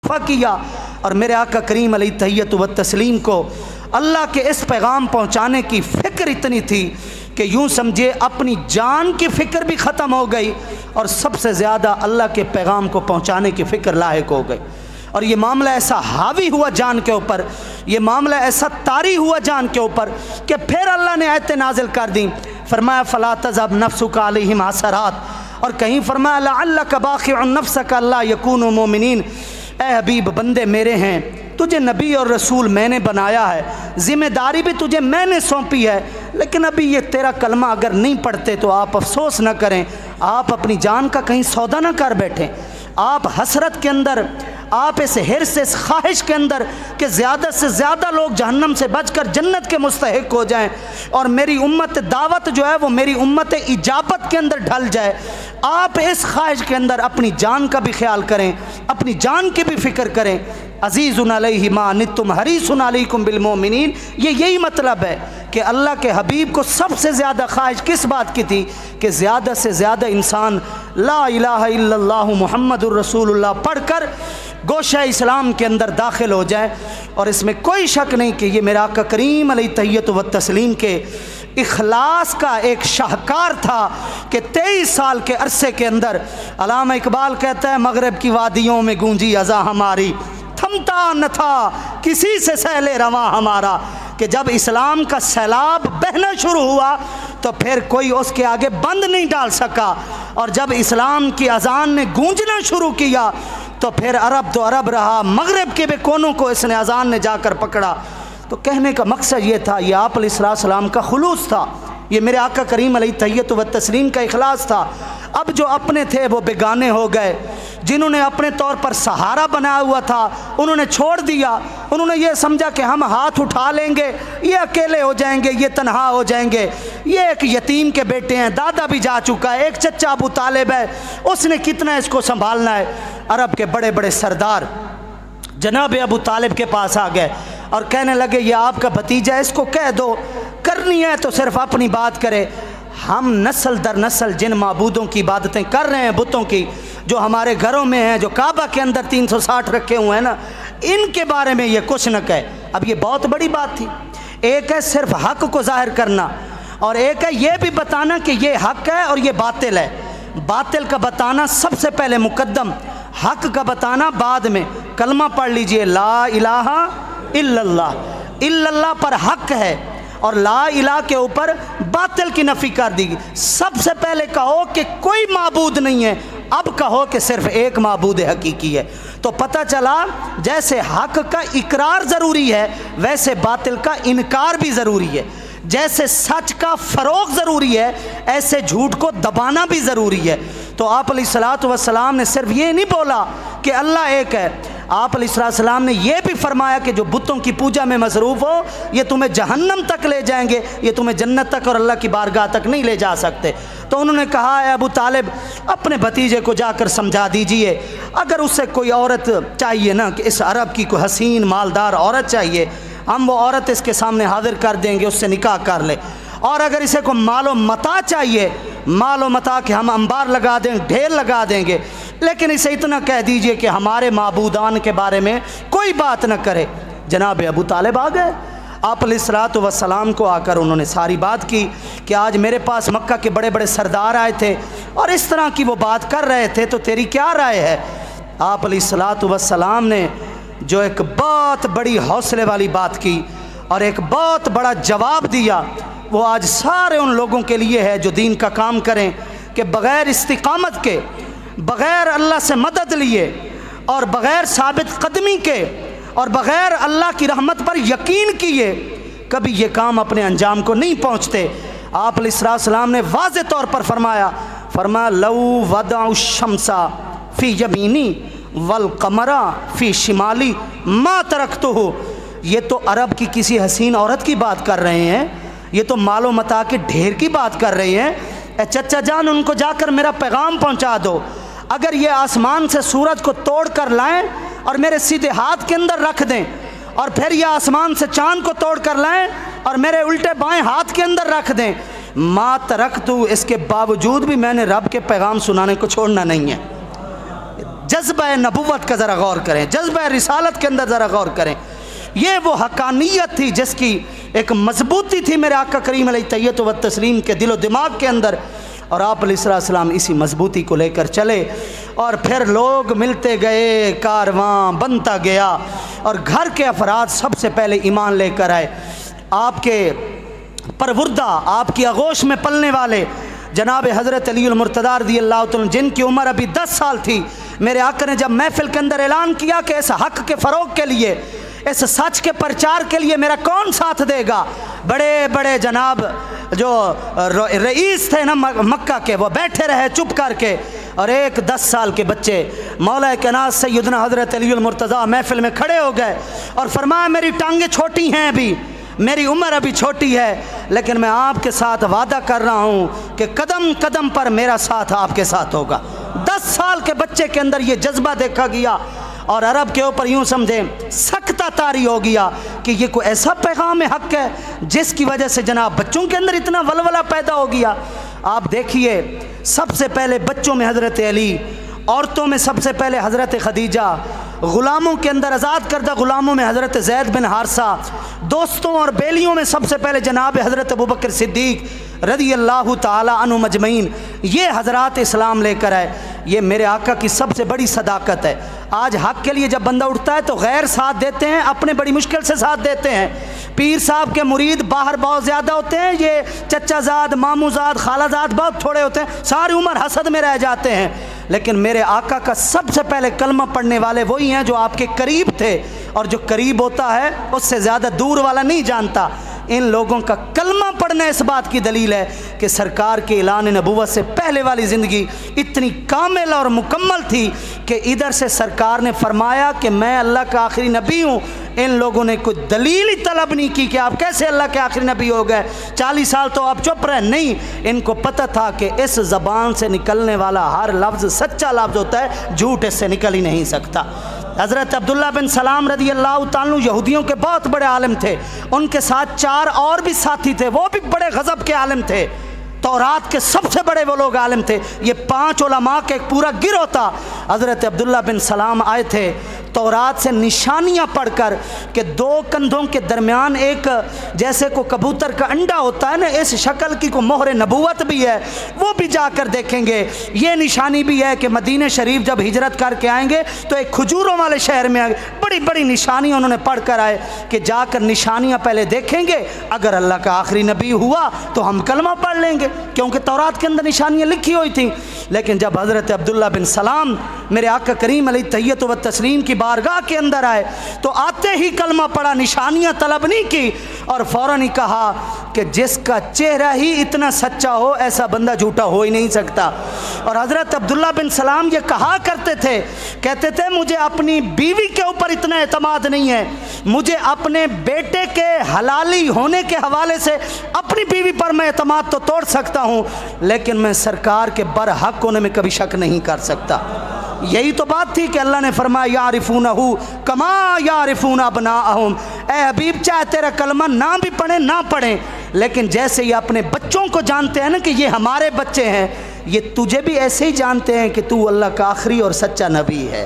वक्फ़ा किया और मेरे आका करीम अलैहि तहियत व तस्लीम को अल्लाह के इस पैगाम पहुँचाने की फ़िक्र इतनी थी कि यूँ समझिए अपनी जान की फ़िक्र भी ख़त्म हो गई और सबसे ज़्यादा अल्लाह के पैगाम को पहुँचाने की फ़िक्र लायक हो गई। और ये मामला ऐसा हावी हुआ जान के ऊपर, ये मामला ऐसा तारी हुआ जान के ऊपर कि फिर अल्लाह ने आयत नाजिल कर दी। फरमाया फ़ला तज़हब नफ्सुका अलैहिम हसरात, और कहीं फरमाया लअल्लका बाक़िउन नफ्सका अल्ला यकूनु मुमिनीन। ए हबीब, बंदे मेरे हैं, तुझे नबी और रसूल मैंने बनाया है, ज़िम्मेदारी भी तुझे मैंने सौंपी है, लेकिन अभी ये तेरा कलमा अगर नहीं पढ़ते तो आप अफसोस न करें, आप अपनी जान का कहीं सौदा ना कर बैठें। आप हसरत के अंदर, आप इस हिर्स, इस ख्वाहिश के अंदर कि ज़्यादा से ज़्यादा लोग जहन्नम से बचकर जन्नत के मुस्तहिक हो जाएं और मेरी उम्मत दावत जो है वो मेरी उम्मत इजाबत के अंदर ढल जाए, आप इस ख्वाहिश के अंदर अपनी जान का भी ख्याल करें, अपनी जान की भी फ़िक्र करें। अज़ीज़ुन अलैहि मा अनित्तुम हरीसुन अलैकुम बिल मोमिनीन, ये यही मतलब है कि अल्लाह के हबीब को सबसे ज़्यादा ख्वाहिश किस बात की थी कि ज़्यादा से ज़्यादा इंसान ला इलाहा इल्लल्लाहु मुहम्मदुर रसूलुल्लाह पढ़कर गोशा इस्लाम के अंदर दाखिल हो जाए। और इसमें कोई शक नहीं कि ये मेरा आका करीम अलैहि तहियत व तस्लीम के इखलास का एक शाहकार था कि 23 साल के अरसे के अंदर, अल्लामा इकबाल कहता है मगरब की वादियों में गूंजी अज़ा हमारी, थमता न था किसी से सैले रवा हमारा, कि जब इस्लाम का सैलाब बहना शुरू हुआ तो फिर कोई उसके आगे बंद नहीं डाल सका, और जब इस्लाम की अजान ने गूंजना शुरू किया तो फिर अरब तो अरब रहा, मगरब के भी कोनों को इसने अजान ने जाकर पकड़ा। तो कहने का मकसद ये था, ये आप अलैहिस्सलाम का खुलूस था, ये मेरे आका करीम अलैहि तहियत व तस्लीम का इखलास था। अब जो अपने थे वो बेगाने हो गए, जिन्होंने अपने तौर पर सहारा बनाया हुआ था उन्होंने छोड़ दिया। उन्होंने ये समझा कि हम हाथ उठा लेंगे, ये अकेले हो जाएंगे, ये तन्हा हो जाएंगे, ये एक यतीम के बेटे हैं, दादा भी जा चुका है, एक चचा अबू तालिब है, उसने कितना इसको संभालना है। अरब के बड़े बड़े सरदार जनाब अबू तालिब के पास आ गए और कहने लगे ये आपका भतीजा, इसको कह दो करनी है तो सिर्फ अपनी बात करे, हम नस्ल दर नस्ल जिन माबूदों की इबादतें कर रहे हैं, बुतों की जो हमारे घरों में हैं, जो काबा के अंदर 360 रखे हुए हैं ना, इनके बारे में ये कुछ न कहे। अब ये बहुत बड़ी बात थी, एक है सिर्फ हक को जाहिर करना और एक है ये भी बताना कि ये हक है और ये बातिल है। बातिल का बताना सबसे पहले मुकद्दम, हक का बताना बाद में। कलमा पढ़ लीजिए, ला इलाहा इल्लल्लाह, इल्लल्लाह पर हक है और ला इलाहा के ऊपर बातिल की नफ़ी कर दी। सबसे पहले कहो कि कोई माबूद नहीं है, अब कहो कि सिर्फ एक माबूद हकीकी है। तो पता चला जैसे हक का इकरार ज़रूरी है वैसे बातिल का इनकार भी ज़रूरी है, जैसे सच का फ़रोग़ ज़रूरी है ऐसे झूठ को दबाना भी ज़रूरी है। तो आप अलैहिस्सलातु वस्सलाम ने सिर्फ ये नहीं बोला कि अल्लाह एक है, आप अलैहिस्सलाम ने यह भी फरमाया कि जो बुतों की पूजा में मसरूफ़ हो ये तुम्हें जहन्नम तक ले जाएंगे, ये तुम्हें जन्नत तक और अल्लाह की बारगाह तक नहीं ले जा सकते। तो उन्होंने कहा है अबू तालिब अपने भतीजे को जाकर समझा दीजिए, अगर उससे कोई औरत चाहिए ना कि इस अरब की कोई हसीन मालदार औरत चाहिए, हम वो औरत इसके सामने हाजिर कर देंगे, उससे निकाह कर ले। और अगर इसे को मालो मता चाहिए, मालो मता के हम अंबार लगा देंगे, ढेर लगा देंगे, लेकिन इसे इतना कह दीजिए कि हमारे माबूदान के बारे में कोई बात न करे। जनाब अबू तालिब आ गए, आप अलैहिस्सलातु वस्सलाम को आकर उन्होंने सारी बात की कि आज मेरे पास मक्का के बड़े बड़े सरदार आए थे और इस तरह की वो बात कर रहे थे, तो तेरी क्या राय है। आप अलैहिस्सलातु वस्सलाम ने जो एक बहुत बड़ी हौसले वाली बात की और एक बहुत बड़ा जवाब दिया, वो आज सारे उन लोगों के लिए है जो दीन का काम करें कि बग़ैर इस्तिकामत के, बग़ैर अल्लाह से मदद लिए और बग़ैर साबित कदमी के और बग़ैर अल्लाह की रहमत पर यकीन किए कभी ये काम अपने अंजाम को नहीं पहुँचते। आप अलैहिस्सलाम ने वाज़े तौर पर फरमाया लऊ वदअ शम्सा फ़ी यमीनी वल कमरा फ़ी शिमाली मा तरक्तुहु। ये तो अरब की किसी हसीन औरत की बात कर रहे हैं, ये तो मालो मता के ढेर की बात कर रहे हैं। चचा जान उनको जाकर मेरा पैगाम पहुंचा दो, अगर ये आसमान से सूरज को तोड़ कर लाएं और मेरे सीधे हाथ के अंदर रख दें और फिर ये आसमान से चांद को तोड़ कर लाएं और मेरे उल्टे बाएं हाथ के अंदर रख दें, मा तरक्तु, इसके बावजूद भी मैंने रब के पैगाम सुनाने को छोड़ना नहीं है। जज्बा नबुव्वत का ज़रा गौर करें, जज्बा रिसालत के अंदर ज़रा गौर करें। ये वो हकानियत थी जिसकी एक मजबूती थी मेरे आका करीम अलैहित्तहिय्यतु व तस्लीम के दिलो दिमाग के अंदर, और आप अलैहिस्सलाम इसी मजबूती को लेकर चले। और फिर लोग मिलते गए, कारवां बनता गया, और घर के अफराद सबसे पहले ईमान लेकर आए। आपके परवुर्दा, आपकी आगोश में पलने वाले जनाब हज़रत अली मुर्तज़ा रज़ियल्लाहु तआला जिनकी उम्र अभी 10 साल थी, मेरे आका ने जब महफिल के अंदर ऐलान किया कि इस हक़ के फ़रोग़ के लिए, इस सच के प्रचार के लिए मेरा कौन साथ देगा, बड़े बड़े जनाब जो रईस थे ना मक्का के, वो बैठे रहे चुप करके, और एक 10 साल के बच्चे मौला कायनात सैयदना हज़रत अली मुर्तज़ा महफिल में खड़े हो गए और फरमाया मेरी टांगें छोटी हैं, अभी मेरी उम्र अभी छोटी है, लेकिन मैं आपके साथ वादा कर रहा हूँ कि कदम कदम पर मेरा साथ आपके साथ होगा। 10 साल के बच्चे के अंदर ये जज्बा देखा गया, और अरब के ऊपर यूँ समझें सख्ता तारी हो गया कि ये कोई ऐसा पैगाम हक़ है जिसकी वजह से जनाब बच्चों के अंदर इतना वलवला पैदा हो गया। आप देखिए, सबसे पहले बच्चों में हज़रत अली, औरतों में सबसे पहले हज़रत खदीजा, ग़ुलामों के अंदर आज़ाद करदा ग़ुलामों में हज़रत ज़ैद बिन हारसा, दोस्तों और बेलियों में सबसे पहले जनाब हज़रत अबू बकर सिद्दीक़ रज़ियल्लाहु ताला अन्हु मजमईन, ये हज़रात इस्लाम लेकर आए। ये मेरे आका की सबसे बड़ी सदाकत है। आज हक़ के लिए जब बंदा उठता है तो गैर साथ देते हैं, अपने बड़ी मुश्किल से साथ देते हैं। पीर साहब के मुरीद बाहर बहुत ज़्यादा होते हैं, ये चचाजाद, मामूजाद, खालाजाद बहुत थोड़े होते हैं, सारी उम्र हसद में रह जाते हैं। लेकिन मेरे आका का सबसे पहले कलमा पढ़ने वाले वही हैं जो आपके करीब थे, और जो करीब होता है उससे ज़्यादा दूर वाला नहीं जानता। इन लोगों का कलमा पढ़ना इस बात की दलील है कि सरकार के ऐलान नबुव्वत से पहले वाली ज़िंदगी इतनी कामिल और मुकम्मल थी कि इधर से सरकार ने फरमाया कि मैं अल्लाह का आखिरी नबी हूँ। इन लोगों ने कोई दलील ही तलब नहीं की कि आप कैसे अल्लाह के आखिरी नबी हो गए, 40 साल तो आप चुप रहे। नहीं, इनको पता था कि इस ज़बान से निकलने वाला हर लफ्ज़ सच्चा लफ्ज़ होता है, झूठ इससे निकल ही नहीं सकता। हज़रत अब्दुल्ला बिन सलाम रज़ियल्लाहु ताला यहूदियों के बहुत बड़े आलिम थे, उनके साथ 4 और भी साथी थे, वो भी बड़े गज़ब के आलिम थे, तौरात के सबसे बड़े वो लोग आलिम थे। ये 5 उलमा के एक पूरा गिरोह था। हज़रत अब्दुल्ला बिन सलाम आए थे तौरात से निशानियाँ पढ़कर कि 2 कंधों के दरमियान एक जैसे को कबूतर का अंडा होता है ना, इस शक्ल की को मोहर नबूवत भी है, वो भी जाकर देखेंगे। ये निशानी भी है कि मदीने शरीफ जब हिजरत करके आएंगे तो एक खजूरों वाले शहर में बड़ी बड़ी निशानियाँ उन्होंने पढ़ कर आए कि जाकर निशानियाँ पहले देखेंगे, अगर अल्लाह का आखिरी नबी हुआ तो हम कलमा पढ़ लेंगे, क्योंकि तौरात के अंदर निशानियाँ लिखी हुई थी। लेकिन जब हज़रत अब्दुल्ला बिन सलाम मेरे आका करीम अलैहित्तहिय्यतु व तस्लीम की बारगाह के अंदर आए तो आते ही कलमा पढ़ा, निशानियाँ तलब नहीं की, और फ़ौरन ही कहा कि जिसका चेहरा ही इतना सच्चा हो ऐसा बंदा झूठा हो ही नहीं सकता। और हज़रत अब्दुल्ला बिन सलाम ये कहा करते थे, कहते थे मुझे अपनी बीवी के ऊपर इतना एतमाद नहीं है, मुझे अपने बेटे के हलाली होने के हवाले से अपनी बीवी पर मैं एतमाद तो तोड़ सकता हूँ, लेकिन मैं सरकार के बरहक होने में कभी शक नहीं कर सकता। यही तो बात थी कि अल्लाह ने फरमाया यारिफूनहु कमा यारिफून अबनाअहुम, ए हबीब चाहे तेरा कलमा ना भी पढ़े ना पढ़ें, लेकिन जैसे ये अपने बच्चों को जानते हैं ना कि ये हमारे बच्चे हैं, ये तुझे भी ऐसे ही जानते हैं कि तू अल्लाह का आखिरी और सच्चा नबी है।